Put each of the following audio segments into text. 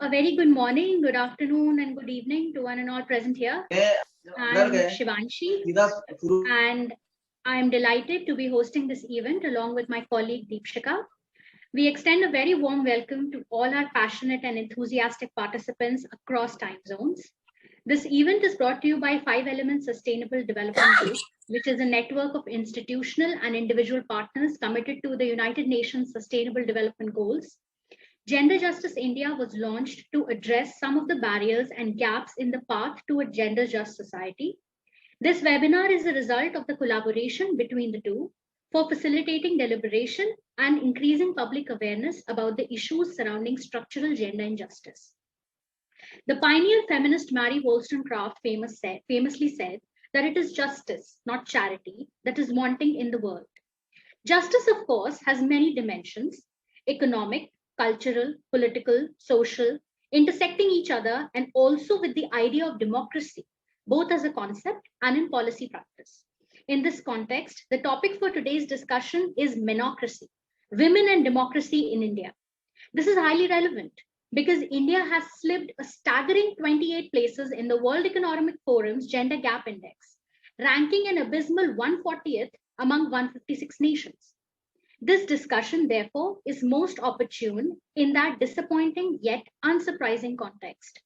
A very good morning, good afternoon, and good evening to one and all present here. I'm Shivanshi, and I'm delighted to be hosting this event along with my colleague Deepshika. We extend a very warm welcome to all our passionate and enthusiastic participants across time zones. This event is brought to you by 5 Elements Sustainable Development Group, which is a network of institutional and individual partners committed to the United Nations Sustainable Development Goals. Gender Justice India was launched to address some of the barriers and gaps in the path to a gender just society. This webinar is a result of the collaboration between the two for facilitating deliberation and increasing public awareness about the issues surrounding structural gender injustice. The pioneer feminist Mary Wollstonecraft famously said that it is justice, not charity, that is wanting in the world. Justice, of course, has many dimensions: economic, cultural, political, social, intersecting each other, and also with the idea of democracy, both as a concept and in policy practice. In this context, the topic for today's discussion is Menocracy, Women and Democracy in India. This is highly relevant because India has slipped a staggering 28 places in the World Economic Forum's Gender Gap Index, ranking an abysmal 140th among 156 nations. This discussion, therefore, is most opportune in that disappointing yet unsurprising context.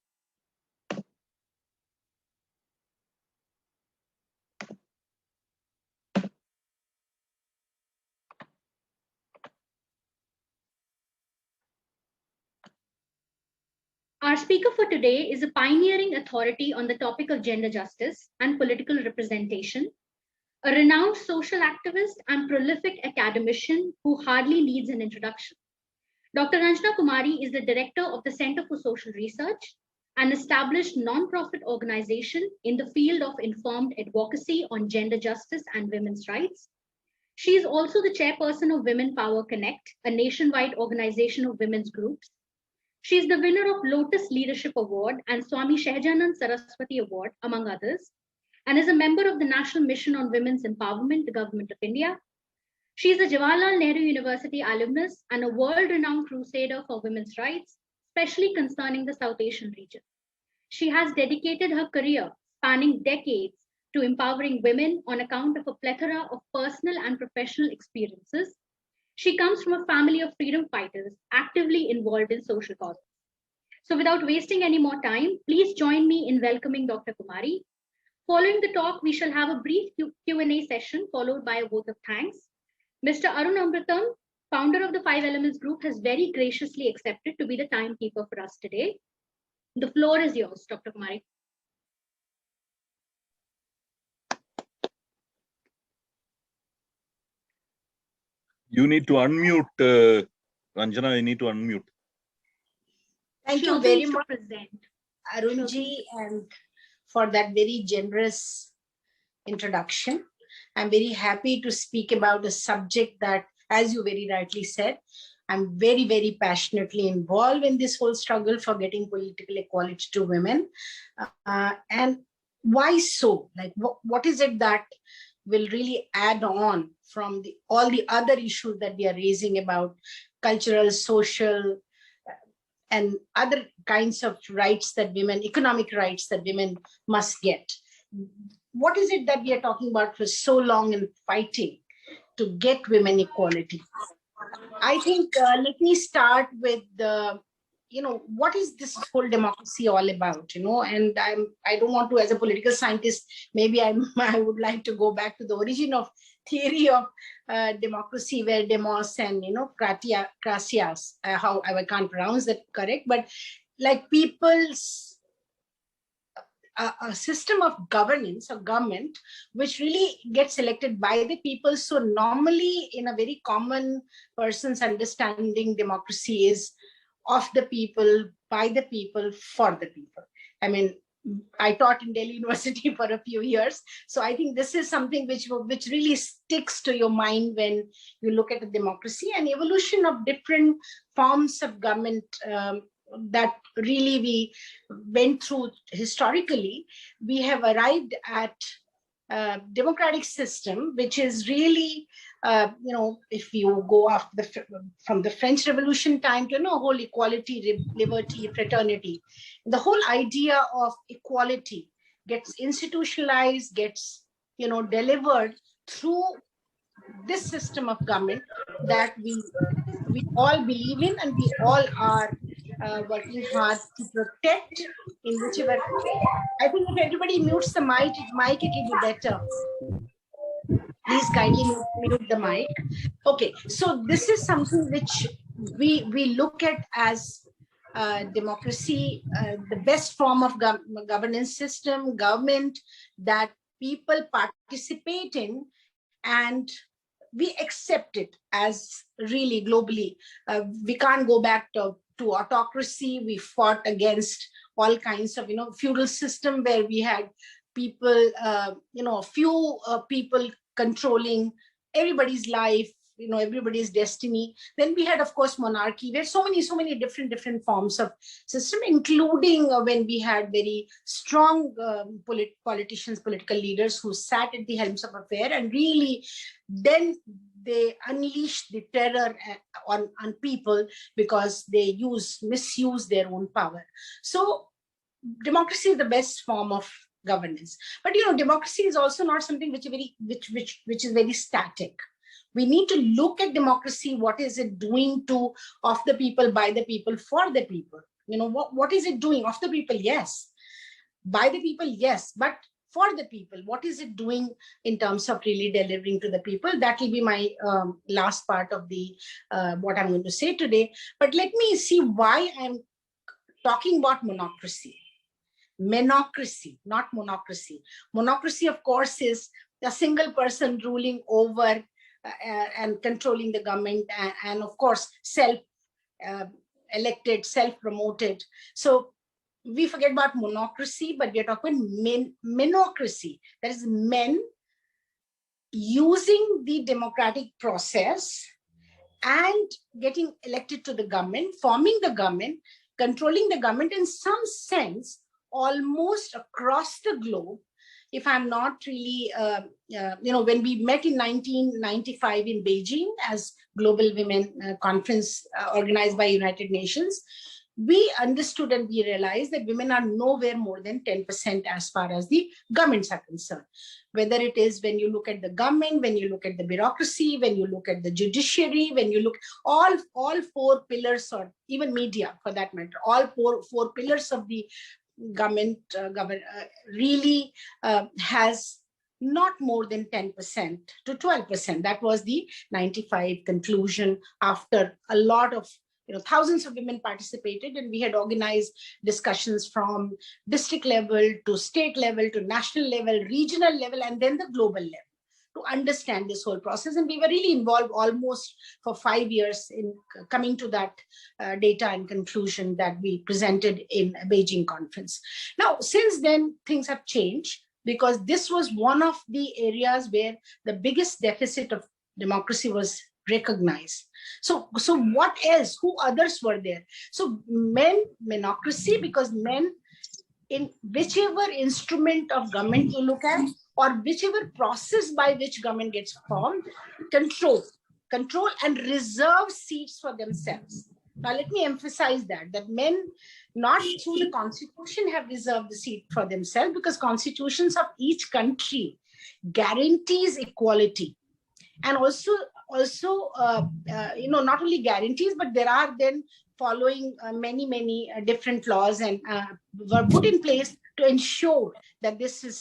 Our speaker for today is a pioneering authority on the topic of gender justice and political representation, a renowned social activist and prolific academician who hardly needs an introduction. Dr. Ranjana Kumari is the director of the Center for Social Research, an established non-profit organization in the field of informed advocacy on gender justice and women's rights. She is also the chairperson of Women Power Connect, a nationwide organization of women's groups. She is the winner of Lotus Leadership Award and Swami Shahjanan Saraswati Award, among others, and is a member of the National Mission on Women's Empowerment, the Government of India. She is a Jawaharlal Nehru University alumnus and a world-renowned crusader for women's rights, especially concerning the South Asian region. She has dedicated her career, spanning decades, to empowering women on account of a plethora of personal and professional experiences. She comes from a family of freedom fighters actively involved in social causes. So without wasting any more time, please join me in welcoming Dr. Kumari. Following the talk, we shall have a brief Q&A session followed by a vote of thanks. Mr. Arun Amritam, founder of the 5 Elements Group, has very graciously accepted to be the timekeeper for us today. The floor is yours, Dr. Kumari. You need to unmute, Ranjana, you need to unmute. Thank you very much, Arunji, and for that very generous introduction. I'm very happy to speak about a subject that, as you very rightly said, I'm very, very passionately involved in this whole struggle for getting political equality to women. And why so? Like, what is it that will really add on from all the other issues that we are raising about cultural, social, and other kinds of rights that women, economic rights that women must get? What is it that we are talking about for so long and fighting to get women equality? I think let me start with the, what is this whole democracy all about? And I don't want to, as a political scientist, maybe I would like to go back to the origin of theory of democracy, where demos and kratias, how I can't pronounce that correct, but like people's a system of governance or government which really gets elected by the people. So normally, in a very common person's understanding, democracy is of the people, by the people, for the people. I mean, I taught in Delhi University for a few years. So I think this is something which really sticks to your mind when you look at the democracy and evolution of different forms of government that really we went through historically. We have arrived at democratic system, which is really, if you go after from the French Revolution time to whole equality, liberty, fraternity, the whole idea of equality gets institutionalized, gets delivered through this system of government that we all believe in, and we all are working hard to protect in whichever. I think if everybody mutes the mic, it will be better. Please kindly mute the mic. Okay, so this is something which we look at as democracy, the best form of governance system, government that people participate in, and we accept it as really globally. We can't go back to autocracy. We fought against all kinds of feudal system where we had people, a few people controlling everybody's life, everybody's destiny. Then we had, of course, monarchy, where so many different forms of system, including when we had very strong politicians, political leaders who sat at the helms of affair, and really then they unleashed the terror on people because they misuse their own power. So democracy is the best form of governance. But democracy is also not something which is very static. We need to look at democracy. What is it doing to of the people, by the people, for the people? What is it doing? Of the people, yes. By the people, yes. But for the people, what is it doing in terms of really delivering to the people? That will be my last part of the what I'm going to say today. But let me see why I'm talking about monocracy. Menocracy, not monocracy. Monocracy, of course, is a single person ruling over and controlling the government, and of course, self-elected, self-promoted. So we forget about monocracy, but we are talking menocracy. That is men using the democratic process and getting elected to the government, forming the government, controlling the government in some sense, almost across the globe. If I'm not really, when we met in 1995 in Beijing as Global Women Conference organized by United Nations, we understood and we realized that women are nowhere more than 10% as far as the governments are concerned. Whether it is when you look at the government, when you look at the bureaucracy, when you look at the judiciary, when you look all four pillars, or even media for that matter, all four pillars of the government really has not more than 10% to 12%. That was the 95 conclusion after a lot of thousands of women participated, and we had organized discussions from district level to state level to national level, regional level, and then the global level to understand this whole process. And we were really involved almost for 5 years in coming to that data and conclusion that we presented in a Beijing conference. Now, since then, things have changed, because this was one of the areas where the biggest deficit of democracy was recognized. So what else? Who others were there? So menocracy, because men, in whichever instrument of government you look at, or whichever process by which government gets formed, control and reserve seats for themselves. Now, let me emphasize that men, not through the constitution, have reserved the seat for themselves, because constitutions of each country guarantees equality. And also, not only guarantees, but there are then following many different laws and were put in place to ensure that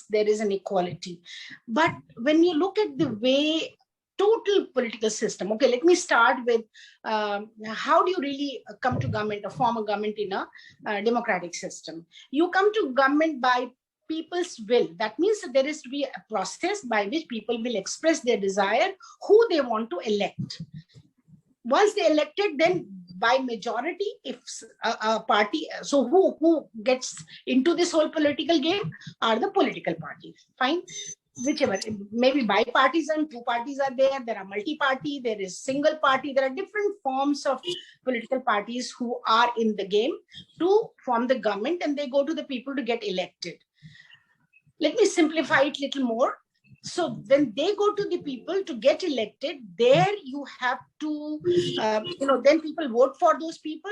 there is an equality. But when you look at the way total political system, okay, let me start with how do you really come to government or form a government in a democratic system? You come to government by people's will. That means that there is to be a process by which people will express their desire, who they want to elect. Once they elected, then by majority, if a party, so who gets into this whole political game are the political parties. Fine, whichever, maybe bipartisan, two parties are there are multi-party, there is single party, there are different forms of political parties who are in the game to form the government, and they go to the people to get elected. Let me simplify it a little more. So when they go to the people to get elected, there you have to, then people vote for those people.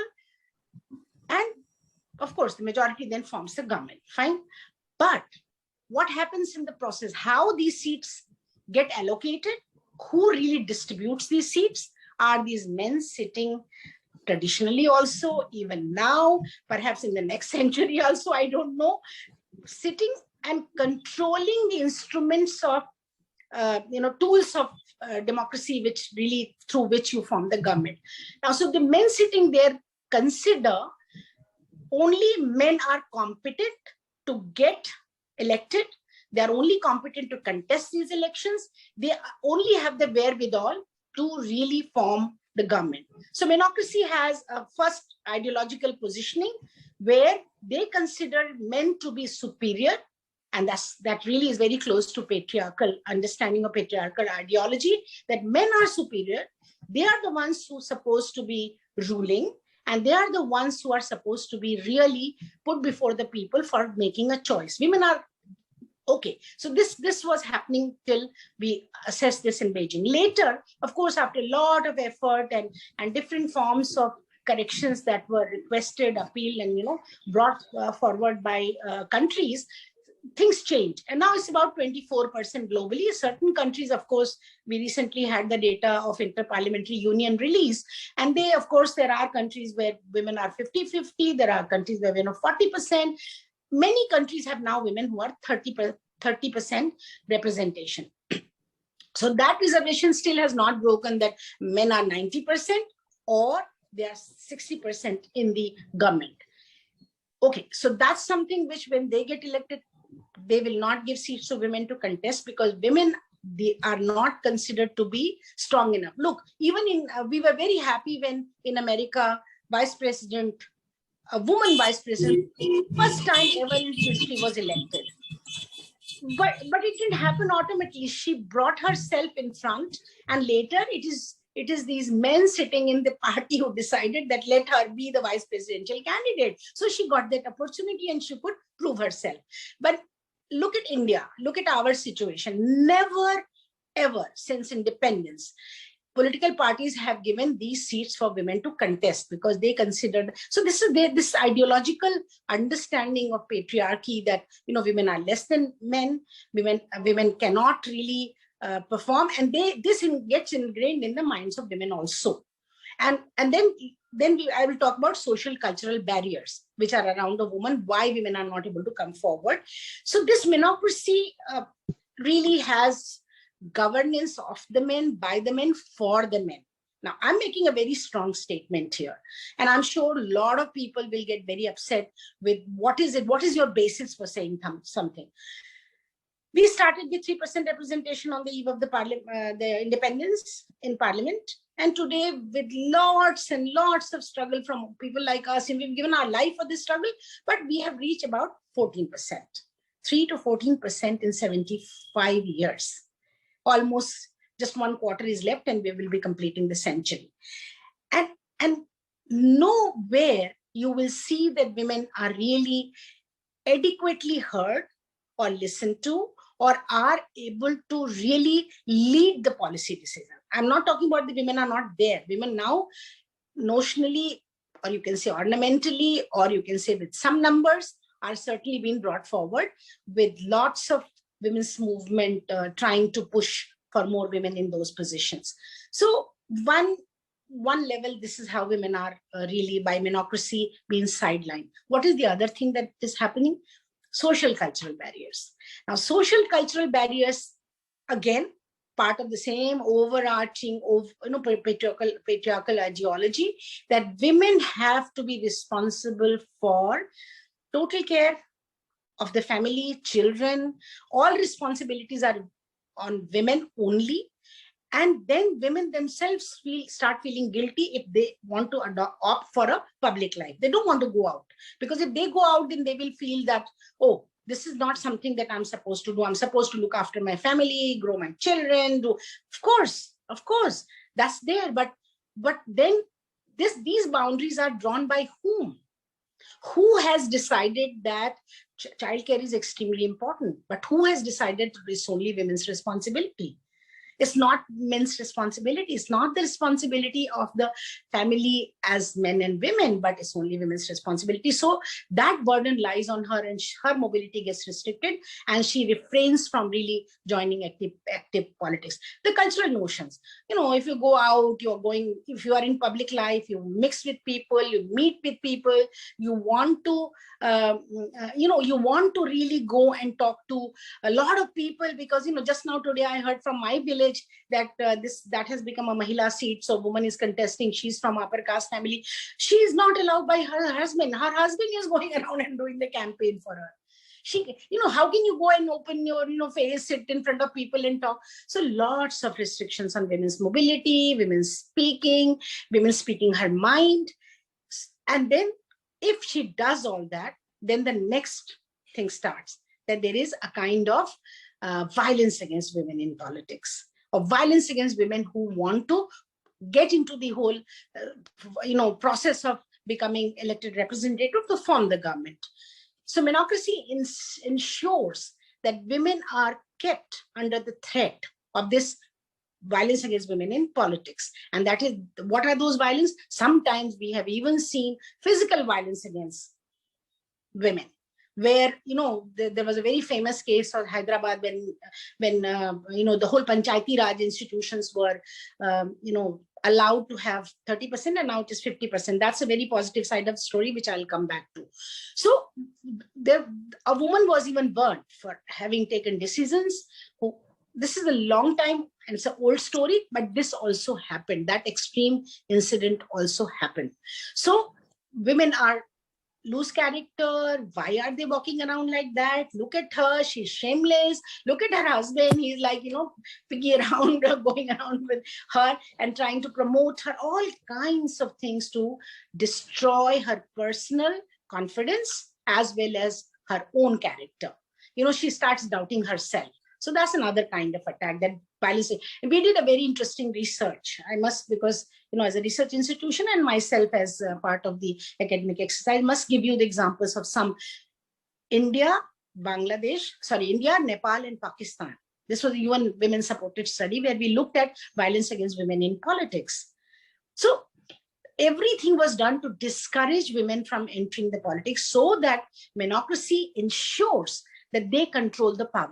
And of course, the majority then forms the government, fine. But what happens in the process, how these seats get allocated, who really distributes these seats? Are these men sitting traditionally also, even now, perhaps in the next century also, I don't know, sitting and controlling the instruments of, tools of democracy, which really through which you form the government. Now, so the men sitting there consider only men are competent to get elected. They are only competent to contest these elections. They only have the wherewithal to really form the government. So Menocracy has a first ideological positioning where they consider men to be superior, and that really is very close to patriarchal understanding of patriarchal ideology, that men are superior. They are the ones who are supposed to be ruling, and they are the ones who are supposed to be really put before the people for making a choice. Women are okay. So this was happening till we assessed this in Beijing. Later, of course, after a lot of effort and different forms of corrections that were requested, appealed, and brought forward by countries, things changed. And now it's about 24% globally. Certain countries, of course, we recently had the data of Inter-Parliamentary Union release. And they, of course, there are countries where women are 50-50. There are countries where women are 40%. Many countries have now women who are 30% representation. So that reservation still has not broken that men are 90% or they are 60% in the government. Okay, so that's something which when they get elected, they will not give seats to women to contest, because women, they are not considered to be strong enough. Look, even we were very happy when in America, a woman vice president, first time ever in history was elected. But it didn't happen automatically. She brought herself in front, and later it is these men sitting in the party who decided that let her be the vice presidential candidate. So she got that opportunity and she could prove herself. But look at India, look at our situation. Never, ever since independence, political parties have given these seats for women to contest, because they considered, so this is this ideological understanding of patriarchy that women are less than men, women cannot really perform, and this gets ingrained in the minds of women also. And then I will talk about social cultural barriers which are around a woman, why women are not able to come forward. So this Menocracy really has governance of the men, by the men, for the men. Now, I'm making a very strong statement here, and I'm sure a lot of people will get very upset with what is your basis for saying something. We started with 3% representation on the eve of the independence in parliament. And today, with lots and lots of struggle from people like us, and we've given our life for this struggle, but we have reached about 14%, 3 to 14% in 75 years. Almost just one quarter is left, and we will be completing the century. And nowhere you will see that women are really adequately heard or listened to, or are able to really lead the policy decision. I'm not talking about the women are not there. Women now, notionally, or you can say ornamentally, or you can say with some numbers, are certainly being brought forward, with lots of women's movement trying to push for more women in those positions. So one level, this is how women are really, by Menocracy, being sidelined. What is the other thing that is happening? Social cultural barriers. Now, social cultural barriers, again, part of the same overarching patriarchal ideology, that women have to be responsible for total care of the family, children. All responsibilities are on women only. And then women themselves start feeling guilty if they want to opt for a public life. They don't want to go out, because if they go out, then they will feel that, oh, this is not something that I'm supposed to do. I'm supposed to look after my family, grow my children. Of course, that's there. But then these boundaries are drawn by whom? Who has decided that childcare is extremely important? But who has decided it's only women's responsibility? It's not men's responsibility. It's not the responsibility of the family as men and women, but it's only women's responsibility. So that burden lies on her, and her mobility gets restricted, and she refrains from really joining active politics. The cultural notions, if you go out, if you are in public life, you mix with people, you meet with people, you want to, you want to really go and talk to a lot of people, because, just now today I heard from my village that that has become a Mahila seat. So woman is contesting. She's from upper caste family. She is not allowed by her husband. Her husband is going around and doing the campaign for her. She, how can you go and open your, face, sit in front of people and talk? So lots of restrictions on women's mobility, women's speaking her mind. And then if she does all that, then the next thing starts, that there is a kind of violence against women in politics, or violence against women who want to get into the whole, process of becoming elected representative to form the government. So Menocracy ensures that women are kept under the threat of this violence against women in politics. And that is, what are those violence? Sometimes we have even seen physical violence against women, where, there was a very famous case of Hyderabad when the whole Panchayati Raj institutions were, allowed to have 30%, and now it is 50%. That's a very positive side of the story, which I'll come back to. So a woman was even burned for having taken decisions. This is a long time, and it's an old story, but this also happened. That extreme incident also happened. So women are loose character. Why are they walking around like that? Look at her, she's shameless. Look at her husband, he's like, piggy around, going around with her and trying to promote her, all kinds of things to destroy her personal confidence as well as her own character. She starts doubting herself. So that's another kind of attack, that violence. And we did a very interesting research. I must, because, as a research institution and myself as part of the academic exercise, must give you the examples of some India, Nepal, and Pakistan. This was a UN Women Supported Study where we looked at violence against women in politics. So everything was done to discourage women from entering the politics, so that Menocracy ensures that they control the power.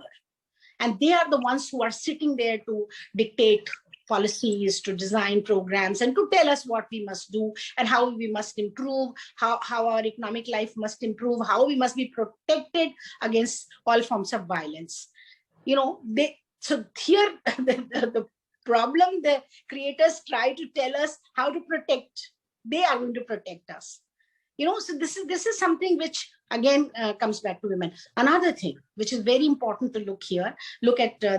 And they are the ones who are sitting there to dictate policies, to design programs, and to tell us what we must do and how we must improve, how our economic life must improve, how we must be protected against all forms of violence. So here the problem, the creators try to tell us how to protect. They are going to protect us. So this is something which again comes back to women. Another thing which is very important to look at how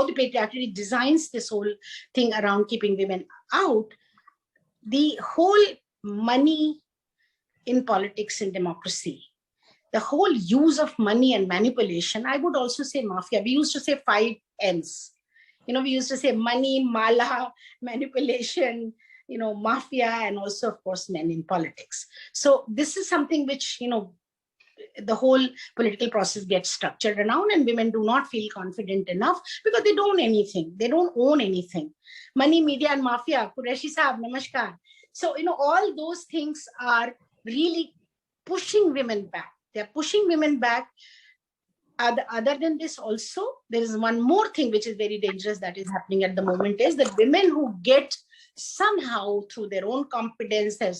the patriarchy designs this whole thing around keeping women out. The whole money in politics and democracy, the whole use of money and manipulation. I would also say mafia. We used to say 5 M's. We used to say money, mala, manipulation, mafia, and also, of course, men in politics. So this is something which, the whole political process gets structured around, and women do not feel confident enough because they don't own anything. They don't own anything. Money, media, and mafia. Qureshi Saab, namaskar. So, all those things are really pushing women back. They're pushing women back. Other than this, also, there is one more thing which is very dangerous that is happening at the moment, is that women who get somehow through their own competence, their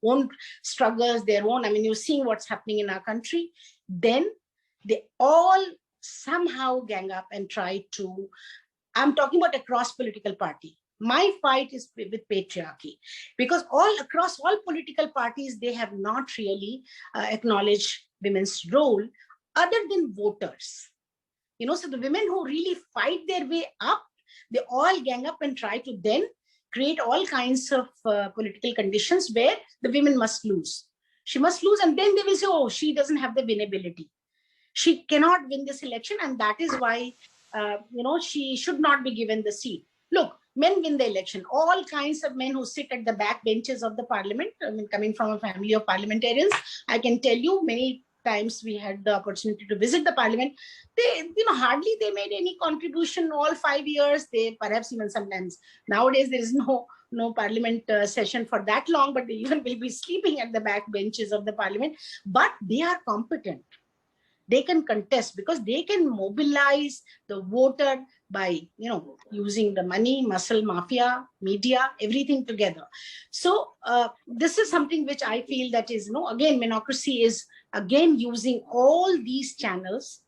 own struggles, you're seeing what's happening in our country, then they all somehow gang up and try to, I'm talking about across political party. My fight is with patriarchy, because across all political parties, they have not really acknowledged women's role other than voters. So the women who really fight their way up, they all gang up and try to then create all kinds of political conditions where the women must lose. She must lose, and then they will say, oh, she doesn't have the winnability. She cannot win this election, and that is why, she should not be given the seat. Look, Men win the election. All kinds of men who sit at the back benches of the parliament. I mean, coming from a family of parliamentarians, I can tell you many times we had the opportunity to visit the parliament. They, hardly they made any contribution all 5 years. They perhaps even sometimes nowadays there is no parliament session for that long, but they even will be sleeping at the back benches of the parliament. But they are competent. They can contest because they can mobilize the voter by, using the money, muscle, mafia, media, everything together. So this is something which I feel that is, again, Menocracy is again using all these channels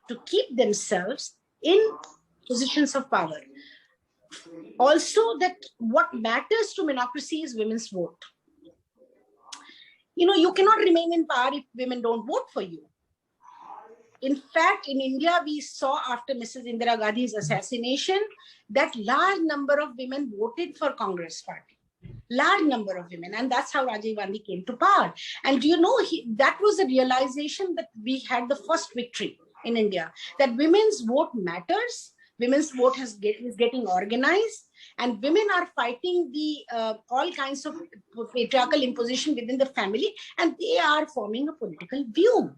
to keep themselves in positions of power. Also, that what matters to Menocracy is women's vote. You cannot remain in power if women don't vote for you. In fact, in India, we saw after Mrs. Indira Gandhi's assassination that large number of women voted for Congress party. Large number of women. And that's how Rajiv Gandhi came to power. And that was a realization that we had the first victory in India, that women's vote matters. Women's vote is getting organized, and women are fighting the all kinds of patriarchal imposition within the family, and they are forming a political view.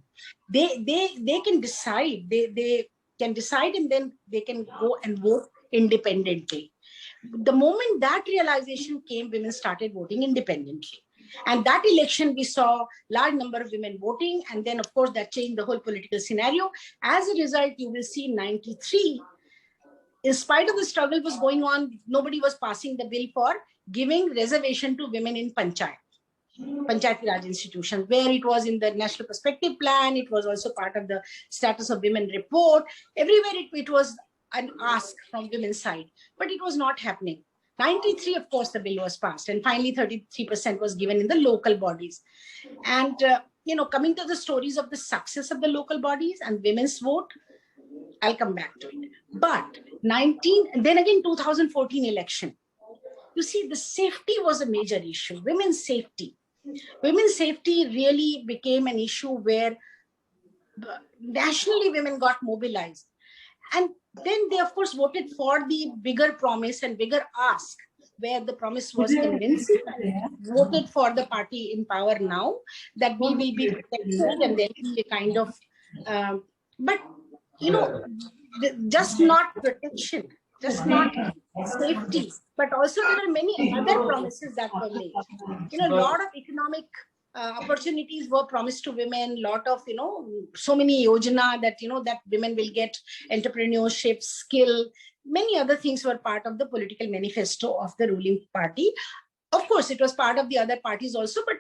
They can decide. They can decide, and then they can go and vote independently. The moment that realization came, women started voting independently. And that election, we saw large number of women voting, and then of course that changed the whole political scenario. As a result, you will see 93. In spite of the struggle was going on, nobody was passing the bill for giving reservation to women in Panchayati Raj institutions, where it was in the National Perspective Plan. It was also part of the Status of Women report. Everywhere it was an ask from women's side, but it was not happening. 93, of course, the bill was passed, and finally 33% was given in the local bodies. And, coming to the stories of the success of the local bodies and women's vote, I'll come back to it. But then again, 2014 election, you see, the safety was a major issue. Women's safety really became an issue where nationally women got mobilized. And then they, of course, voted for the bigger promise and bigger ask, where the promise was convincing, voted for the party in power now, that we will be protected, and there will be a kind of, but just not protection, just not safety, but also there are many other promises that were made. A lot of economic opportunities were promised to women, lot of, so many yojana that, that women will get entrepreneurship, skill, many other things were part of the political manifesto of the ruling party. Of course, it was part of the other parties also, but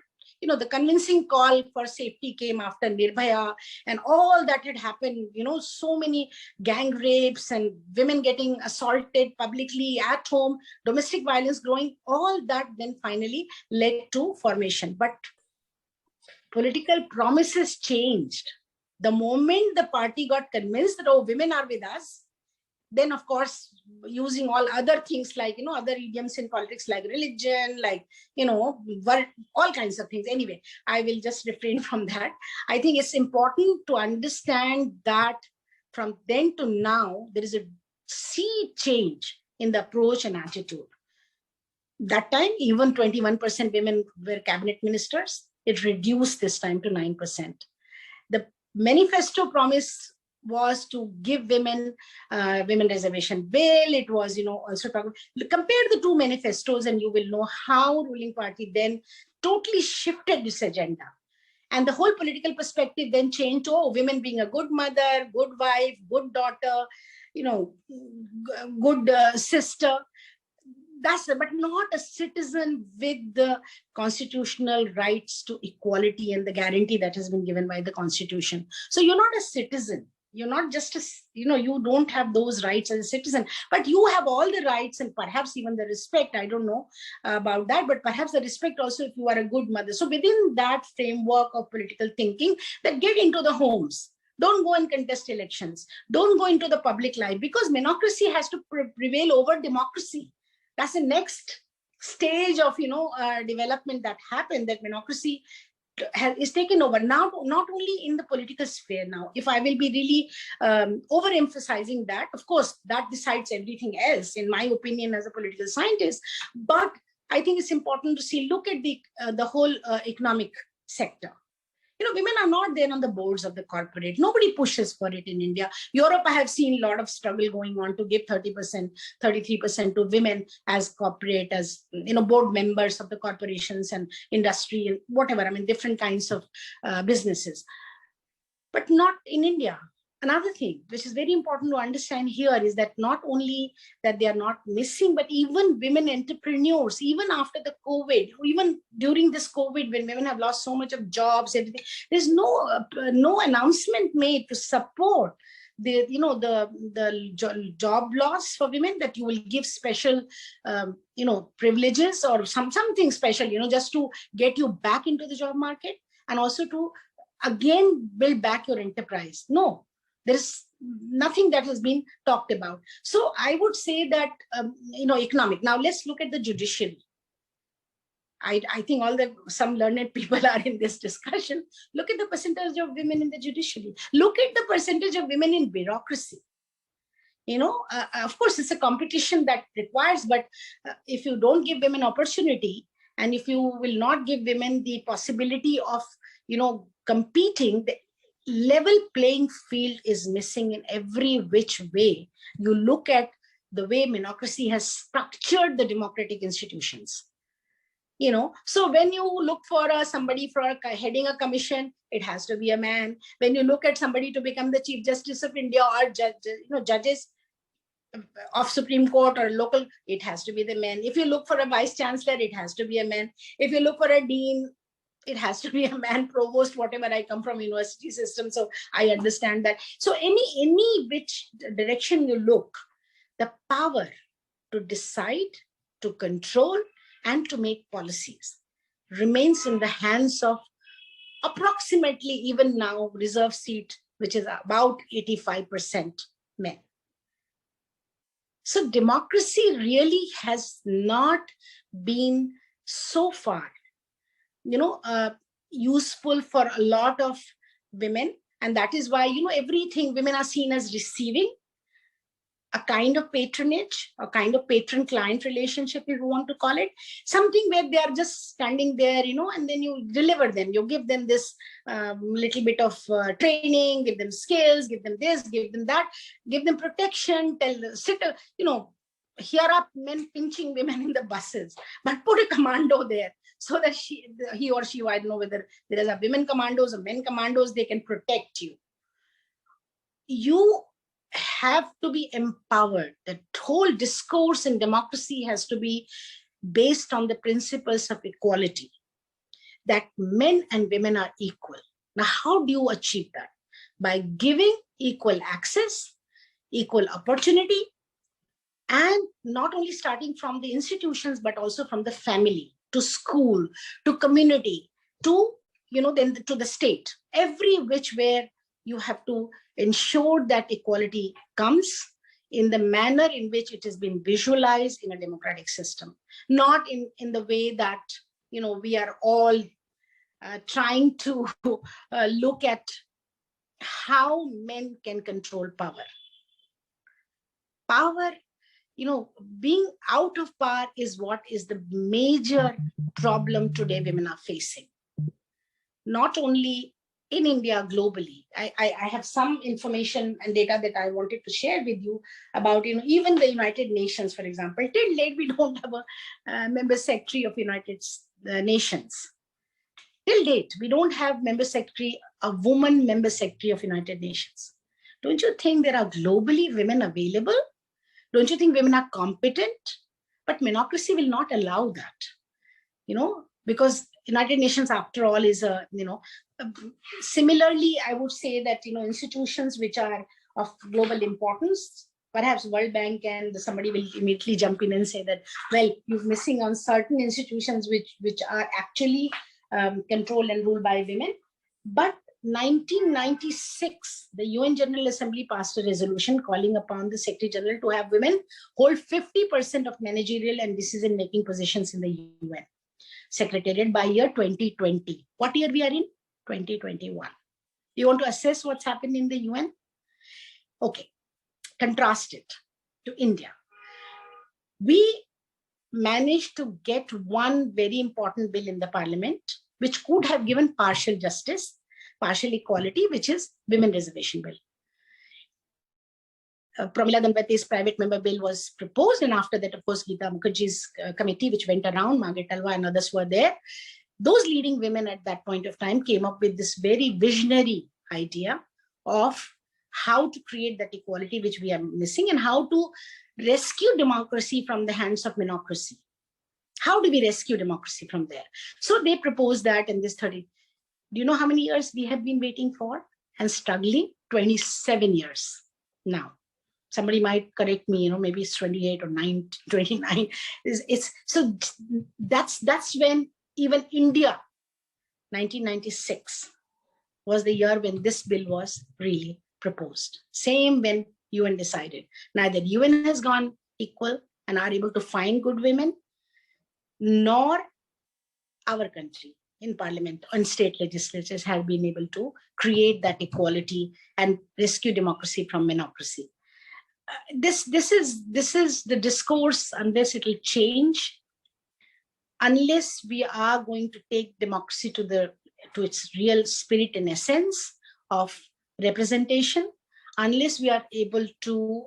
the convincing call for safety came after Nirbhaya and all that had happened, so many gang rapes and women getting assaulted publicly at home, domestic violence growing, all that then finally led to formation. But political promises changed. The moment the party got convinced that, oh, women are with us, then of course, using all other things like, other idioms in politics like religion, like, all kinds of things. Anyway, I will just refrain from that. I think it's important to understand that from then to now, there is a sea change in the approach and attitude. That time, even 21% women were cabinet ministers. It reduced this time to 9%. The manifesto promise was to give women reservation bill. It was, also talking, compare the two manifestos and you will know how ruling party then totally shifted this agenda. And the whole political perspective then changed to, women being a good mother, good wife, good daughter, good sister. But not a citizen with the constitutional rights to equality and the guarantee that has been given by the Constitution. So you're not a citizen. You're not just you don't have those rights as a citizen, but you have all the rights and perhaps even the respect. I don't know about that, but perhaps the respect also if you are a good mother. So within that framework of political thinking, that get into the homes. Don't go and contest elections. Don't go into the public life, because Menocracy has to prevail over democracy. That's the next stage of development that happened, that Menocracy is taken over now, not only in the political sphere. Now, if I will be really overemphasizing that, of course, that decides everything else, in my opinion, as a political scientist. But I think it's important to see, look at the whole economic sector. Women are not there on the boards of the corporate. Nobody pushes for it in India. Europe, I have seen a lot of struggle going on to give 30%, 33% to women as corporate, as board members of the corporations and industry and whatever. I mean, different kinds of businesses, but not in India. Another thing which is very important to understand here is that not only that they are not missing, but even women entrepreneurs, even after the COVID, even during this COVID, when women have lost so much of jobs, everything, there's no announcement made to support the job loss for women, that you will give special privileges or something special, just to get you back into the job market, and also to again build back your enterprise. No. There's nothing that has been talked about. So I would say that, economic. Now let's look at the judiciary. I think some learned people are in this discussion. Look at the percentage of women in the judiciary. Look at the percentage of women in bureaucracy. Of course, it's a competition that requires, but if you don't give women opportunity, and if you will not give women the possibility of, competing, the level playing field is missing in every which way. You look at the way Menocracy has structured the democratic institutions. So when you look for somebody for heading a commission, it has to be a man. When you look at somebody to become the Chief Justice of India, or judges of Supreme Court or local, it has to be the men. If you look for a Vice Chancellor, it has to be a man. If you look for a dean, it has to be a man. Provost, whatever. I come from university system, so I understand that. So any which direction you look, the power to decide, to control, and to make policies remains in the hands of approximately, even now, reserve seat, which is about 85% men. So democracy really has not been so far useful for a lot of women. And that is why, everything women are seen as receiving, a kind of patronage, a kind of patron-client relationship, if you want to call it, something where they are just standing there, and then you deliver them. You give them this little bit of training, give them skills, give them this, give them that, give them protection, here are men pinching women in the buses, but put a commando there so that he or she, I don't know whether there are women commandos or men commandos, they can protect you. You have to be empowered. The whole discourse in democracy has to be based on the principles of equality, that men and women are equal. Now, how do you achieve that? By giving equal access, equal opportunity, and not only starting from the institutions, but also from the family, to school, to community, to, then to the state. Every which way you have to ensure that equality comes in the manner in which it has been visualized in a democratic system, not in the way that, we are all trying to look at how men can control power. Power, being out of power is what is the major problem today women are facing. Not only in India, globally. I have some information and data that I wanted to share with you about, even the United Nations, for example. Till date, we don't have a member secretary of United Nations. Till date, we don't have member secretary, a woman member secretary of United Nations. Don't you think there are globally women available? Don't you think women are competent? But Menocracy will not allow that, because United Nations, after all, is similarly, I would say that, institutions which are of global importance, perhaps World Bank, and somebody will immediately jump in and say that, well, you're missing on certain institutions which are actually controlled and ruled by women. But 1996, the UN General Assembly passed a resolution calling upon the Secretary General to have women hold 50% of managerial and decision-making positions in the UN. Secretariat by year 2020. What year we are in? 2021. You want to assess what's happened in the UN? Okay, contrast it to India. We managed to get one very important bill in the parliament, which could have given partial justice, partial equality, which is Women Reservation Bill. Pramila Ganpati's private member bill was proposed, and after that, of course, Geeta Mukherjee's committee, which went around, Margaret Alva and others were there. Those leading women at that point of time came up with this very visionary idea of how to create that equality which we are missing, and how to rescue democracy from the hands of menocracy. How do we rescue democracy from there? So they proposed that in this 30. Do you know how many years we have been waiting for and struggling? 27 years now. Somebody might correct me, maybe it's 28 or 29. So that's when even India, 1996, was the year when this bill was really proposed. Same when UN decided. Neither UN has gone equal and are able to find good women, nor our country in parliament and state legislatures have been able to create that equality and rescue democracy from menocracy. This is the discourse, unless it will change, unless we are going to take democracy to its real spirit and essence of representation, unless we are able to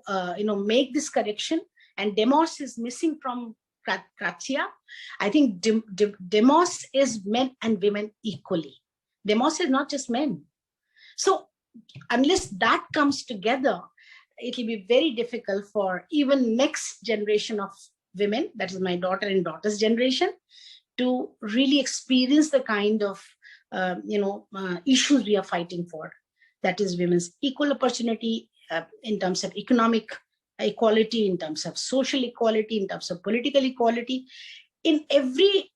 make this correction. And demos is missing from Kratia. I think demos is men and women equally. Demos is not just men. So unless that comes together, it will be very difficult for even next generation of women, that is my daughter and daughter's generation, to really experience the kind of issues we are fighting for. That is women's equal opportunity in terms of economic equality, in terms of social equality, in terms of political equality. In every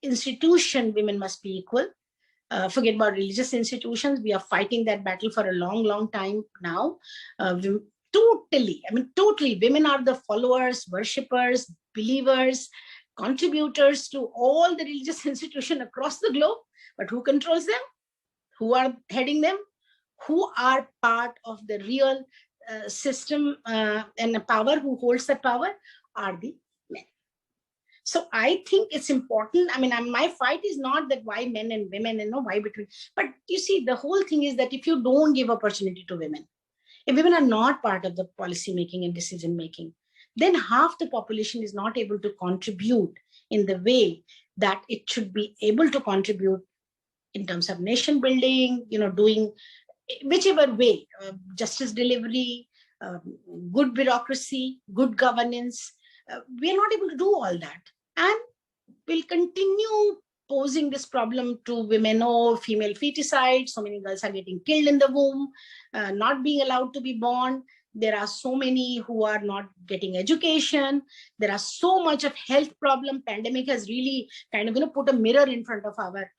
institution, women must be equal. Forget about religious institutions. We are fighting that battle for a long, long time now. Totally, women are the followers, worshippers, believers, contributors to all the religious institutions across the globe. But who controls them? Who are heading them? Who are part of the real system and the power, who holds that power, are the men. So I think it's important. My fight is not that why men and women and why between, but you see, the whole thing is that if you don't give opportunity to women, if women are not part of the policy making and decision making, then half the population is not able to contribute in the way that it should be able to contribute in terms of nation building, doing whichever way, justice delivery, good bureaucracy, good governance. We are not able to do all that. And we'll continue posing this problem to women, female feticide, so many girls are getting killed in the womb, not being allowed to be born. There are so many who are not getting education. There are so much of health problem. Pandemic has really kind of put a mirror in front of our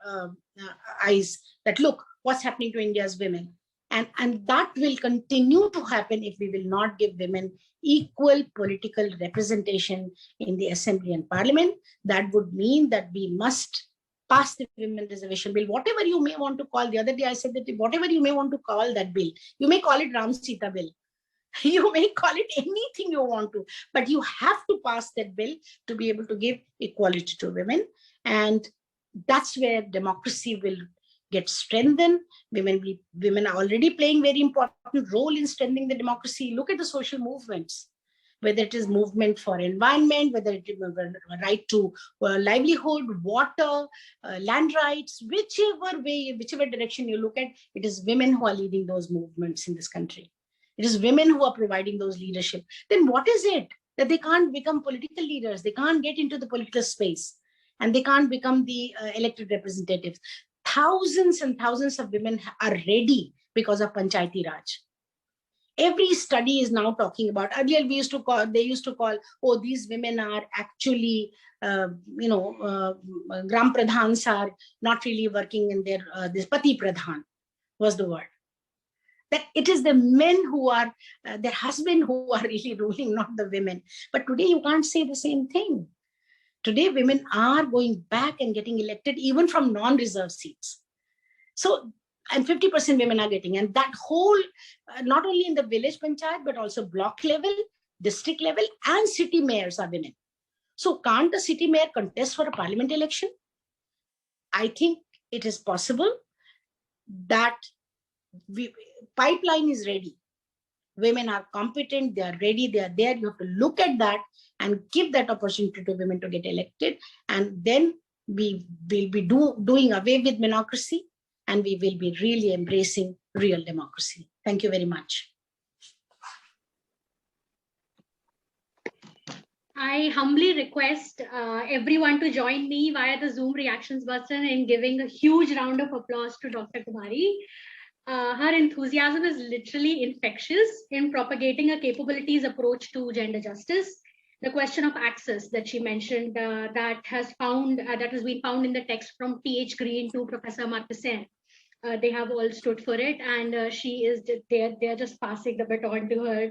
eyes that look what's happening to India's women. And that will continue to happen if we will not give women equal political representation in the assembly and parliament. That would mean that we must pass the Women Reservation Bill, whatever you may want to call. The other day I said that whatever you may want to call that bill, you may call it Ram Sita Bill. You may call it anything you want to, but you have to pass that bill to be able to give equality to women. And that's where democracy will get strengthened. Women are already playing very important role in strengthening the democracy. Look at the social movements, whether it is movement for environment, whether it is right to livelihood, water, land rights, whichever way, whichever direction you look at, it is women who are leading those movements in this country. It is women who are providing those leadership. Then what is it that they can't become political leaders? They can't get into the political space and they can't become the elected representatives. Thousands and thousands of women are ready because of Panchayati Raj. Every study is now talking about, earlier they used to call, oh, these women are actually, Gram Pradhans are not really working in their, this Pati Pradhan was the word. That it is the men who are, their husband who are really ruling, not the women. But today you can't say the same thing. Today, women are going back and getting elected even from non-reserved seats. So, and 50% women are getting, and that whole, not only in the village panchayat, but also block level, district level, and city mayors are women. So can't the city mayor contest for a parliament election? I think it is possible that pipeline is ready. Women are competent, they are ready, they are there. You have to look at that and give that opportunity to women to get elected. And then we will be doing away with menocracy, and we will be really embracing real democracy. Thank you very much. I humbly request everyone to join me via the Zoom reactions button in giving a huge round of applause to Dr. Kumari. Her enthusiasm is literally infectious in propagating a capabilities approach to gender justice. The question of access that she mentioned that has been found in the text from T.H. Green to Professor Marquesan. They have all stood for it, and they're just passing the baton to her,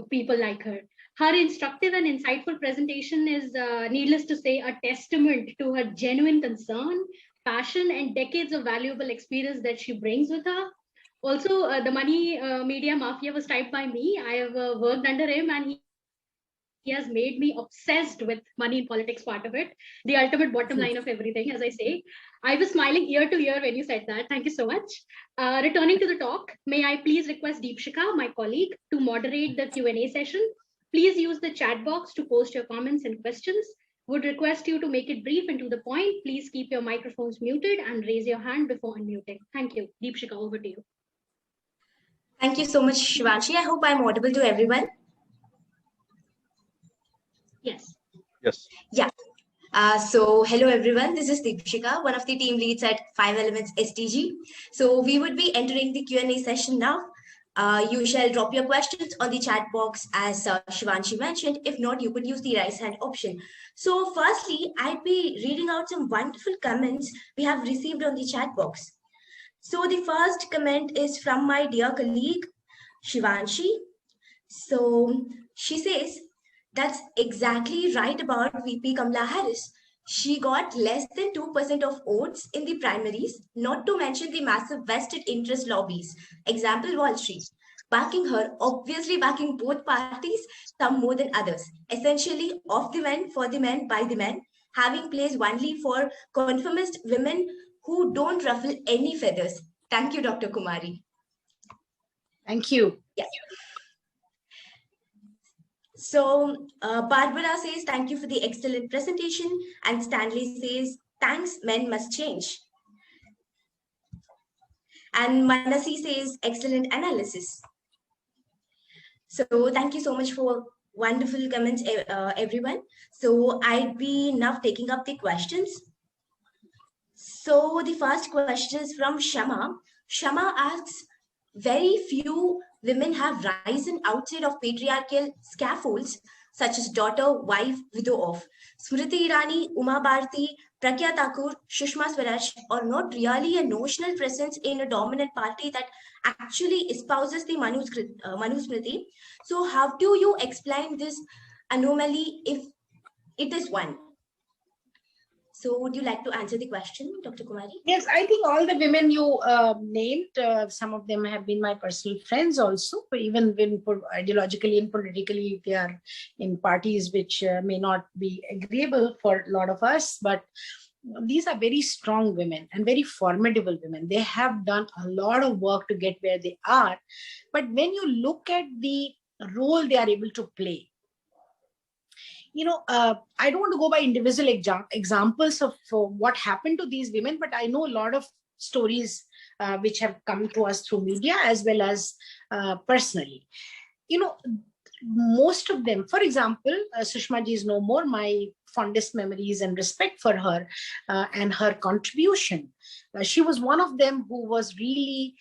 people like her. Her instructive and insightful presentation is, needless to say, a testament to her genuine concern, passion, and decades of valuable experience that she brings with her. Also, the money media mafia was typed by me. I have worked under him, and he has made me obsessed with money in politics part of it, the ultimate bottom line of everything, as I say. I was smiling ear to ear when you said that. Thank you so much. Returning to the talk, may I please request Deepshika, my colleague, to moderate the Q&A session. Please use the chat box to post your comments and questions. Would request you to make it brief and to the point. Please keep your microphones muted and raise your hand before unmuting. Thank you. Deepshika, over to you. Thank you so much, Shivanshi. I hope I'm audible to everyone. Yes. Yes. Yeah. So hello everyone, this is Deepshika, one of the team leads at 5 Elements STG. So we would be entering the Q&A session now. You shall drop your questions on the chat box as Shivanshi mentioned. If not, you could use the raise hand option. So firstly, I'd be reading out some wonderful comments we have received on the chat box. So the first comment is from my dear colleague, Shivanshi. So she says, that's exactly right about VP Kamala Harris. She got less than 2% of votes in the primaries, not to mention the massive vested interest lobbies. Example, Wall Street. Backing her, obviously backing both parties, some more than others. Essentially, of the men, for the men, by the men, having place only for conformist women who don't ruffle any feathers. Thank you, Dr. Kumari. Thank you. Yes. So Barbara says, thank you for the excellent presentation. And Stanley says, thanks, men must change. And Manasi says, excellent analysis. So thank you so much for wonderful comments, everyone. So I'd be now taking up the questions. So the first question is from Shama. Shama asks, very few women have risen outside of patriarchal scaffolds such as daughter, wife, widow of. Smriti Irani, Uma Bharti, Pragya Thakur, Sushma Swaraj are not really a notional presence in a dominant party that actually espouses the Manusmriti. So how do you explain this anomaly if it is one? So would you like to answer the question, Dr. Kumari? Yes, I think all the women you named, some of them have been my personal friends also, even when ideologically and politically they are in parties which may not be agreeable for a lot of us, but these are very strong women and very formidable women. They have done a lot of work to get where they are. But when you look at the role they are able to play, you know, I don't want to go by individual examples of what happened to these women, but I know a lot of stories which have come to us through media as well as personally. You know, most of them, for example, Sushma ji is no more. My fondest memories and respect for her and her contribution. She was one of them who was really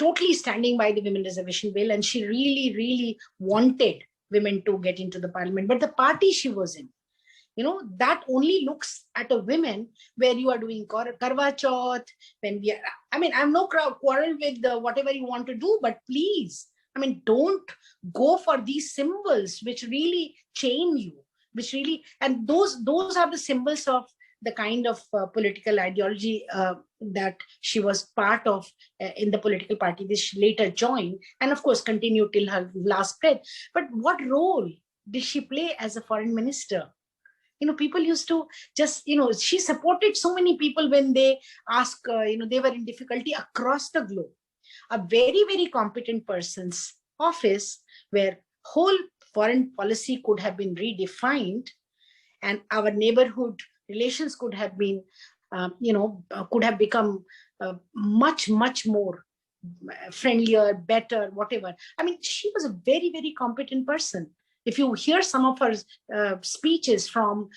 totally standing by the Women Reservation Bill, and she really wanted women to get into the parliament. But the party she was in, you know, that only looks at a women where you are doing Karwa Chauth, when we are, I mean, I'm no quarrel with whatever you want to do, but please, I mean, don't go for these symbols which really chain you, which really, and those are the symbols of the kind of political ideology that she was part of in the political party which she later joined, and of course continued till her last breath. But what role did she play as a foreign minister? People used to just, she supported so many people when they asked, they were in difficulty across the globe. A very, very competent person's office where whole foreign policy could have been redefined, and our neighborhood relations could have been, could have become much, much more friendlier, better, whatever. I mean, she was a very, very competent person. If you hear some of her speeches from,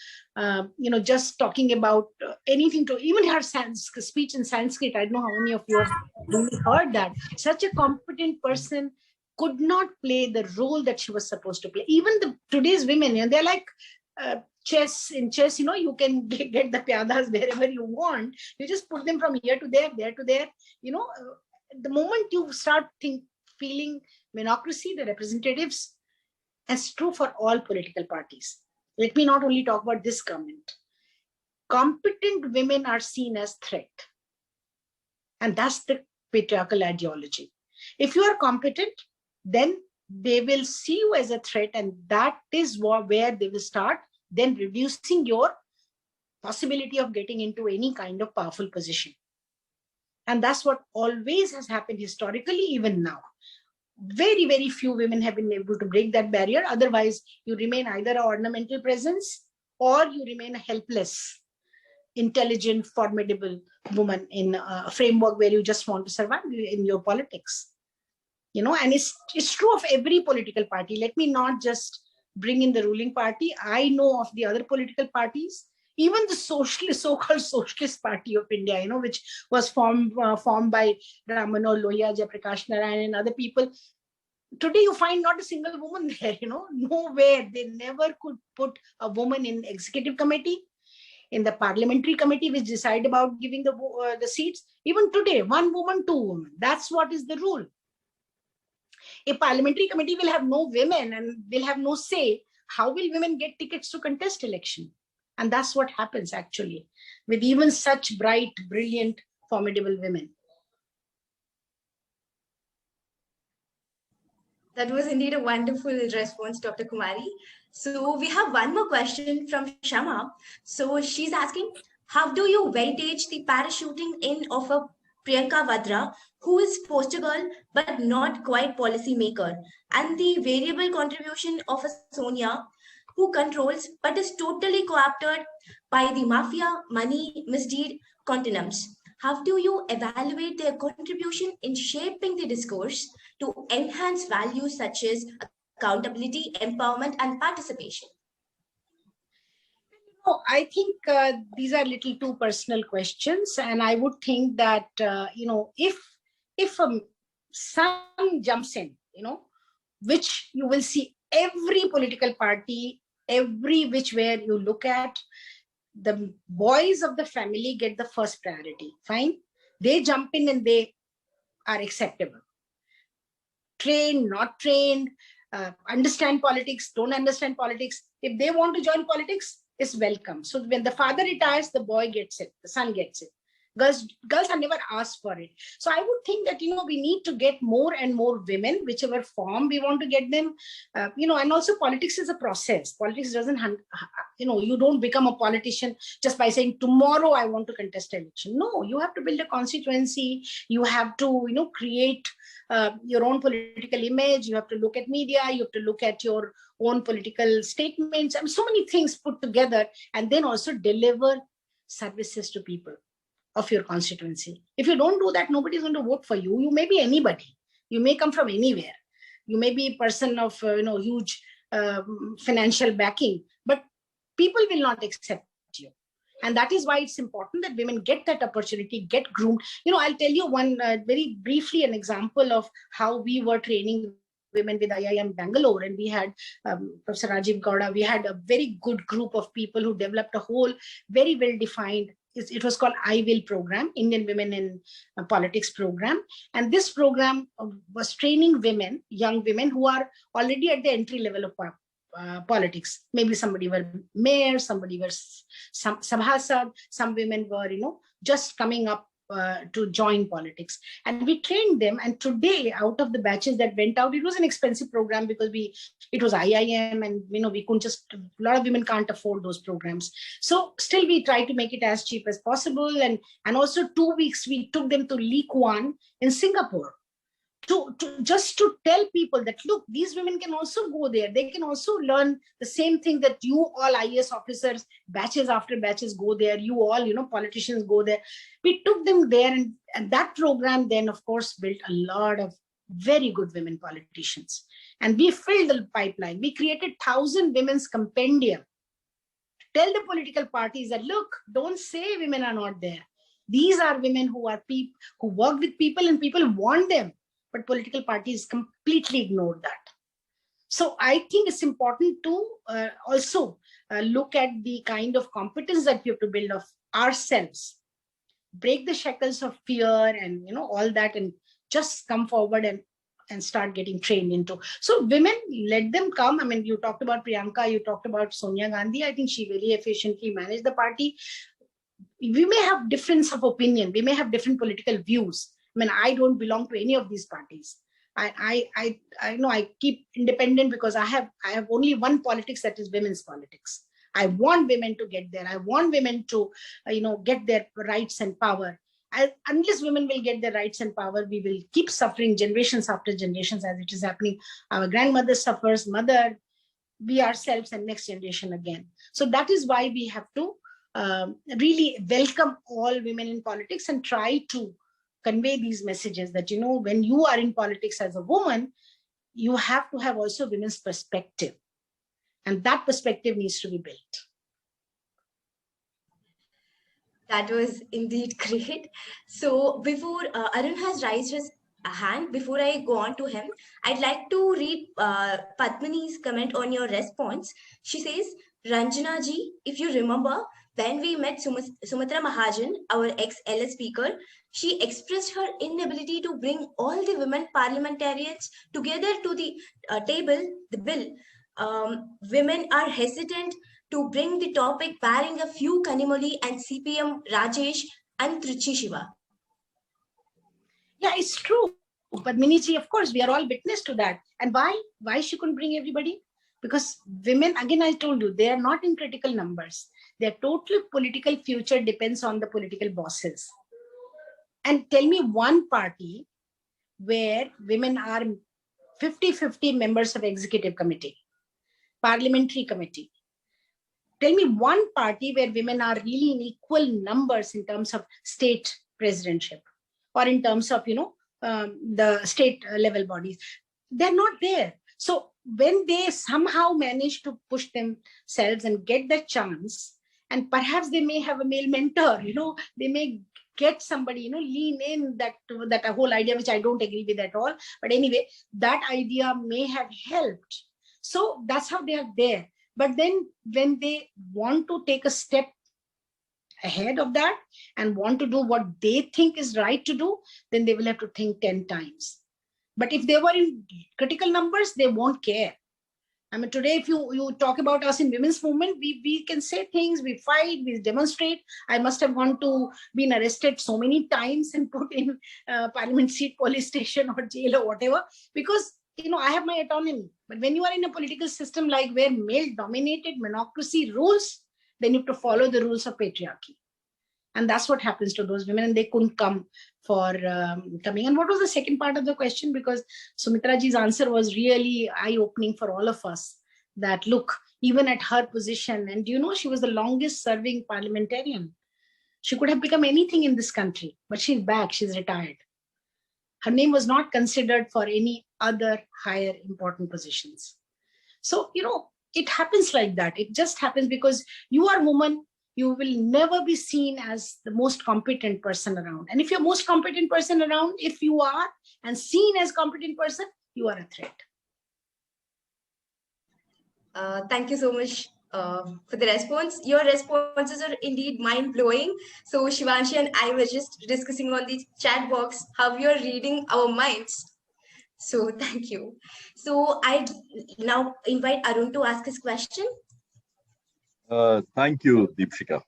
just talking about anything, to even her speech in Sanskrit, I don't know how many of you have really heard that. Such a competent person could not play the role that she was supposed to play. Even today's women, they're like chess. In chess, you can get the pyadas wherever you want. You just put them from here to there to there. The moment you start feeling menocracy, the representatives, it's true for all political parties. Let me not only talk about this government. Competent women are seen as threat. And that's the patriarchal ideology. If you are competent, then they will see you as a threat, and that is where they will start then reducing your possibility of getting into any kind of powerful position. And that's what always has happened historically, even now. Very, very few women have been able to break that barrier. Otherwise, you remain either an ornamental presence or you remain a helpless, intelligent, formidable woman in a framework where you just want to survive in your politics. And it's true of every political party. Let me not just bring in the ruling party. I know of the other political parties, even the so-called Socialist Party of India, which was formed by Ram Manohar Lohia, Jayaprakash Narayan, and other people. Today, you find not a single woman there, nowhere. They never could put a woman in the executive committee, in the parliamentary committee, which decide about giving the seats. Even today, 1 woman, 2 women. That's what is the rule. A parliamentary committee will have no women and will have no say. How will women get tickets to contest election? And that's what happens actually with even such bright, brilliant, formidable women. That was indeed a wonderful response, Dr. Kumari. So we have one more question from Shama. So she's asking, how do you weightage the parachuting in of a Priyanka Vadra, who is poster girl but not quite policy maker, and the variable contribution of a Sonia, who controls but is totally co-opted by the mafia, money, misdeed, continuums? How do you evaluate their contribution in shaping the discourse to enhance values such as accountability, empowerment, and participation? I think these are little too personal questions, and I would think that if a son jumps in, which you will see every political party, every which where you look at, the boys of the family get the first priority. Fine, they jump in and they are acceptable. Trained, not trained, understand politics, don't understand politics. If they want to join politics, it's welcome. So when the father retires, the boy gets it, the son gets it. Girls are never asked for it. So I would think that, we need to get more and more women, whichever form we want to get them, and also politics is a process. Politics doesn't, you don't become a politician just by saying, tomorrow I want to contest election. No, you have to build a constituency. You have to, create your own political image. You have to look at media. You have to look at your own political statements. I mean, so many things put together, and then also deliver services to people of your constituency. If you don't do that, nobody's going to vote for you. You may be anybody. You may come from anywhere. You may be a person of huge financial backing, but people will not accept you. And that is why it's important that women get that opportunity, get groomed. I'll tell you one very briefly an example of how we were training women with IIM Bangalore, and we had Professor Rajiv Gowda. We had a very good group of people who developed a whole very well-defined, it was called I Will program, Indian Women in Politics program. And this program was training women, young women who are already at the entry level of politics. Maybe somebody were mayor, somebody were some sabhasad, some women were, just coming up to join politics. And we trained them. And today, out of the batches that went out, it was an expensive program because it was IIM, and we couldn't a lot of women can't afford those programs. So still we try to make it as cheap as possible. And also 2 weeks, we took them to Lee Kuan in Singapore. Just to tell people that, look, these women can also go there. They can also learn the same thing that you all IAS officers, batches after batches go there. You all, politicians go there. We took them there, and that program then, of course, built a lot of very good women politicians. And we filled the pipeline. We created 1,000 women's compendium. Tell the political parties that, look, don't say women are not there. These are women who work with people, and people want them. But political parties completely ignored that. So I think it's important to also look at the kind of competence that we have to build of ourselves, break the shackles of fear and all that, and just come forward and start getting trained into. So women, let them come. I mean, you talked about Priyanka, you talked about Sonia Gandhi. I think she very efficiently managed the party. We may have difference of opinion. We may have different political views. I mean, I don't belong to any of these parties. I know I keep independent because I have only one politics, that is women's politics. I want women to get there. I want women to, get their rights and power. Unless women will get their rights and power, we will keep suffering generations after generations, as it is happening. Our grandmother suffers, mother, we ourselves, and next generation again. So that is why we have to really welcome all women in politics and try to convey these messages that, when you are in politics as a woman, you have to have also women's perspective. And that perspective needs to be built. That was indeed great. So before Arun has raised his hand, before I go on to him, I'd like to read Padmini's comment on your response. She says, Ranjana ji, if you remember, when we met Sumatra Mahajan, our ex-LS speaker, she expressed her inability to bring all the women parliamentarians together to the table, the bill. Women are hesitant to bring the topic, barring a few Kanimoli and CPM Rajesh and Trichy Shiva. Yeah, it's true. But Miniji, of course, we are all witness to that. And why she couldn't bring everybody? Because women, again, I told you, they are not in critical numbers. Their total political future depends on the political bosses. And tell me one party where women are 50-50 members of executive committee, parliamentary committee. Tell me one party where women are really in equal numbers in terms of state presidentship or in terms of, the state level bodies. They're not there. So when they somehow manage to push themselves and get the chance, and perhaps they may have a male mentor, they may get somebody, lean in that whole idea, which I don't agree with at all. But anyway, that idea may have helped. So that's how they are there. But then when they want to take a step ahead of that and want to do what they think is right to do, then they will have to think 10 times. But if they were in critical numbers, they won't care. I mean, today, if you talk about us in women's movement, we can say things, we fight, we demonstrate. I must have been arrested so many times and put in Parliament seat, police station or jail or whatever, because, I have my autonomy. But when you are in a political system like where male-dominated menocracy rules, then you have to follow the rules of patriarchy. And that's what happens to those women, and they couldn't come for coming. And what was the second part of the question? Because Sumitraji's answer was really eye-opening for all of us, that look, even at her position, and she was the longest serving parliamentarian. She could have become anything in this country, but she's back, she's retired. Her name was not considered for any other higher important positions. So, it happens like that. It just happens because you are a woman. You will never be seen as the most competent person around. And if you're most competent person around, if you are and seen as competent person, you are a threat. Thank you so much for the response. Your responses are indeed mind-blowing. So Shivanshi and I were just discussing on the chat box how you're reading our minds. So thank you. So I now invite Arun to ask his question. Thank you, Deepshika.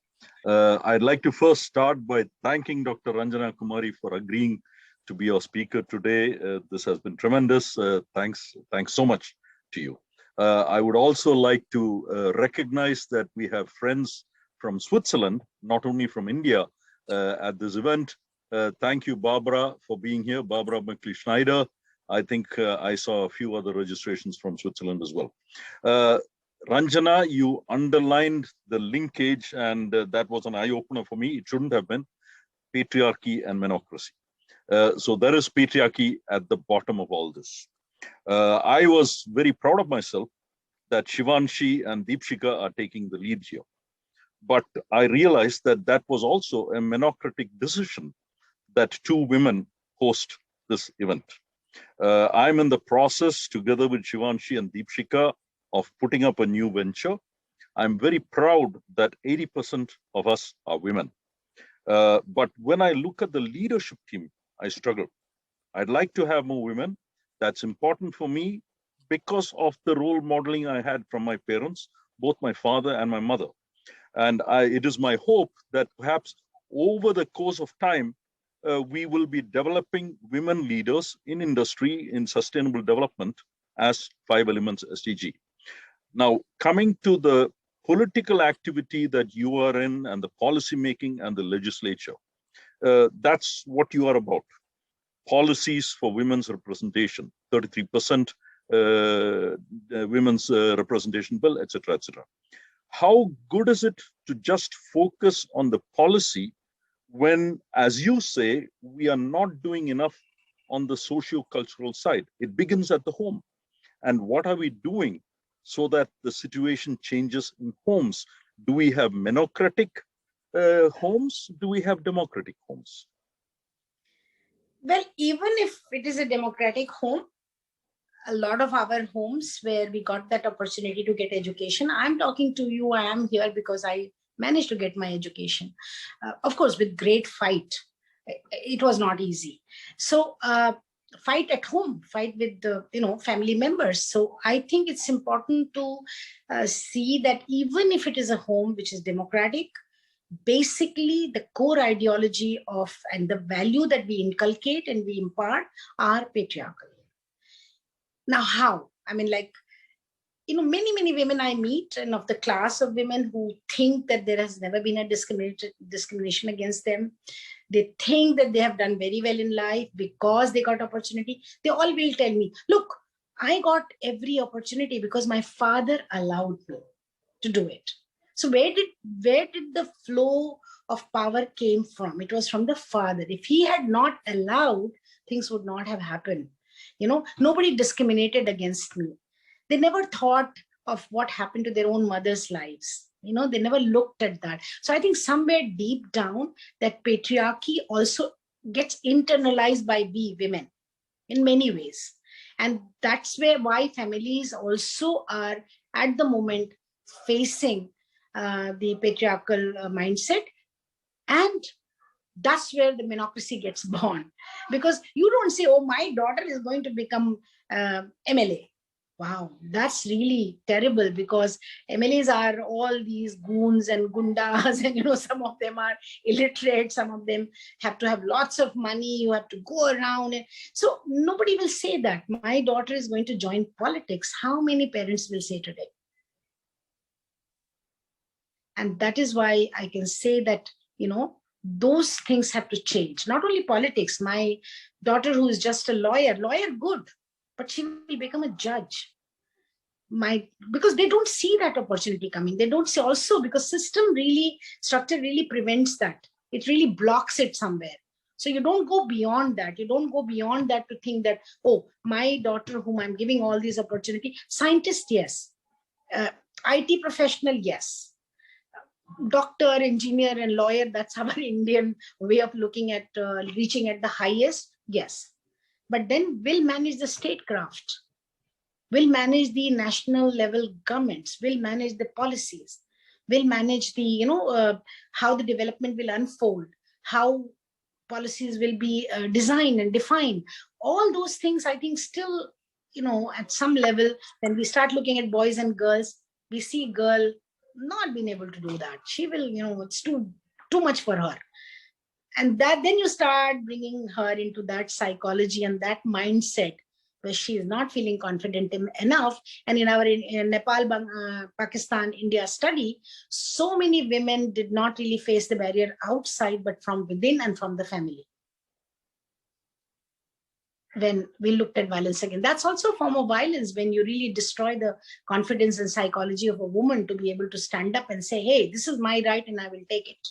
I'd like to first start by thanking Dr. Ranjana Kumari for agreeing to be our speaker today. This has been tremendous. Thanks so much to you. I would also like to recognize that we have friends from Switzerland, not only from India, at this event. Thank you, Barbara, for being here. Barbara Buckley-Schneider. I think I saw a few other registrations from Switzerland as well. Ranjana, you underlined the linkage, and that was an eye-opener for me. It shouldn't have been patriarchy and menocracy. So there is patriarchy at the bottom of all this. I was very proud of myself that Shivanshi and Deepshika are taking the lead here. But I realized that that was also a menocratic decision that two women host this event. I'm in the process, together with Shivanshi and Deepshika, of putting up a new venture. I'm very proud that 80% of us are women. But when I look at the leadership team, I struggle. I'd like to have more women. That's important for me because of the role modeling I had from my parents, both my father and my mother. And it is my hope that perhaps over the course of time, we will be developing women leaders in industry, in sustainable development as 5 Elements SDG. Now, coming to the political activity that you are in and the policy making and the legislature, that's what you are about. Policies for women's representation, 33% women's representation bill, etc., etc. How good is it to just focus on the policy when, as you say, we are not doing enough on the socio-cultural side? It begins at the home. And what are we doing so that the situation changes in homes? Do we have menocratic homes? Do we have democratic homes? Well, even if it is a democratic home, a lot of our homes where we got that opportunity to get education, I'm talking to you, I am here because I managed to get my education. Of course, with great fight. It was not easy. So fight at home, fight with the family members. So I think it's important to see that even if it is a home which is democratic, basically the core ideology of and the value that we inculcate and we impart are patriarchal. Now, how? I mean, like, many women I meet, and of the class of women who think that there has never been a discrimination against them. They think that they have done very well in life because they got opportunity. They all will tell me, look, I got every opportunity because my father allowed me to do it. So where did the flow of power came from? It was from the father. If he had not allowed, things would not have happened. Nobody discriminated against me. They never thought of what happened to their own mother's lives. They never looked at that. So I think somewhere deep down that patriarchy also gets internalized by we women in many ways. And that's why families also are at the moment facing the patriarchal mindset. And that's where the menocracy gets born. Because you don't say, oh, my daughter is going to become MLA. Wow, that's really terrible, because MLAs are all these goons and gundas, and some of them are illiterate, some of them have to have lots of money, you have to go around. So nobody will say that my daughter is going to join politics. How many parents will say today? And that is why I can say that, those things have to change. Not only politics. My daughter, who is just a lawyer, good, but she will become a judge. Because they don't see that opportunity coming. They don't see, also because structure really prevents that. It really blocks it somewhere. So you don't go beyond that. You don't go beyond that to think that, oh, my daughter, whom I'm giving all these opportunity, scientist, yes. IT professional, yes. Doctor, engineer, and lawyer, that's our Indian way of looking at reaching at the highest, yes. But then we'll manage the statecraft, we'll manage the national level governments, we'll manage the policies, we'll manage the, how the development will unfold, how policies will be designed and defined. All those things, I think, still, at some level, when we start looking at boys and girls, we see girl not being able to do that. She will, it's too much for her. And that then you start bringing her into that psychology and that mindset where she is not feeling confident enough. And in our in Nepal, Pakistan, India study, so many women did not really face the barrier outside, but from within and from the family. When we looked at violence again, that's also a form of violence, when you really destroy the confidence and psychology of a woman to be able to stand up and say, hey, this is my right and I will take it.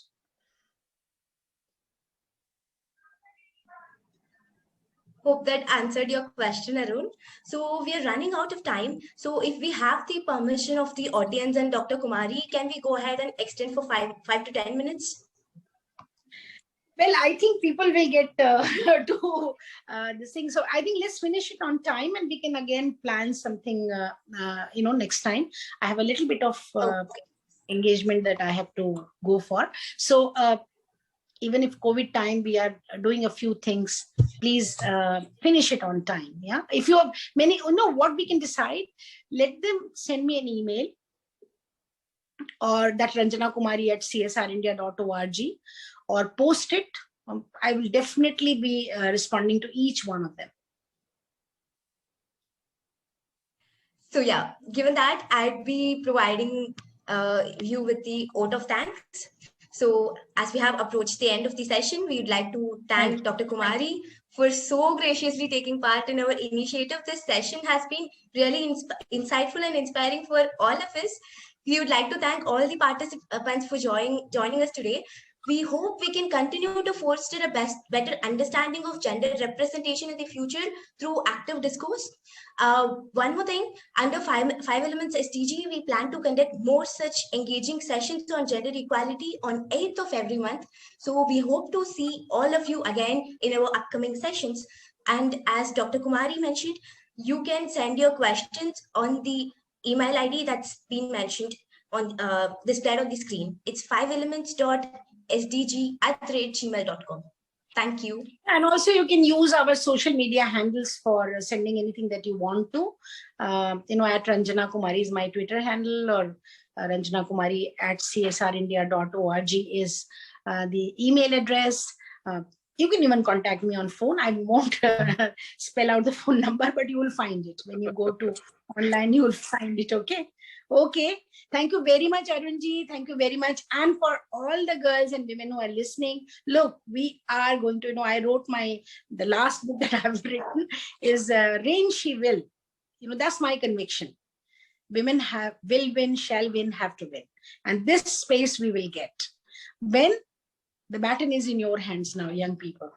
Hope that answered your question, Arun. So we are running out of time. So if we have the permission of the audience and Dr. Kumari, can we go ahead and extend for 5 to 10 minutes? Well, I think people will get to this thing. So I think let's finish it on time and we can again plan something, next time. I have a little bit of engagement that I have to go for. So even if COVID time, we are doing a few things, please finish it on time. Yeah. If you have many, what we can decide, let them send me an email or that Ranjana Kumari at csrindia.org or post it. I will definitely be responding to each one of them. So yeah, given that, I'd be providing you with the vote of thanks. So as we have approached the end of the session, we would like to thank Dr. Kumari for so graciously taking part in our initiative. This session has been really insightful and inspiring for all of us. We would like to thank all the participants for joining us today. We hope we can continue to foster a better understanding of gender representation in the future through active discourse. One more thing, under 5 Elements SDG, we plan to conduct more such engaging sessions on gender equality on 8th of every month. So we hope to see all of you again in our upcoming sessions. And as Dr. Kumari mentioned, you can send your questions on the email ID that's been mentioned on displayed on the screen. It's 5elements.sdg@gmail.com. Thank you. And also you can use our social media handles for sending anything that you want to. At Ranjana Kumari is my Twitter handle, or Ranjana Kumari at csrindia.org is the email address. You can even contact me on phone. I won't spell out the phone number, but you will find it. When you go to online, you will find it, okay? Okay. Thank you very much, Arunji. Thank you very much. And for all the girls and women who are listening, look, we are going to, I wrote the last book that I've written is Reign She Will. That's my conviction. Women will win, shall win, have to win. And this space we will get. When the baton is in your hands now, young people.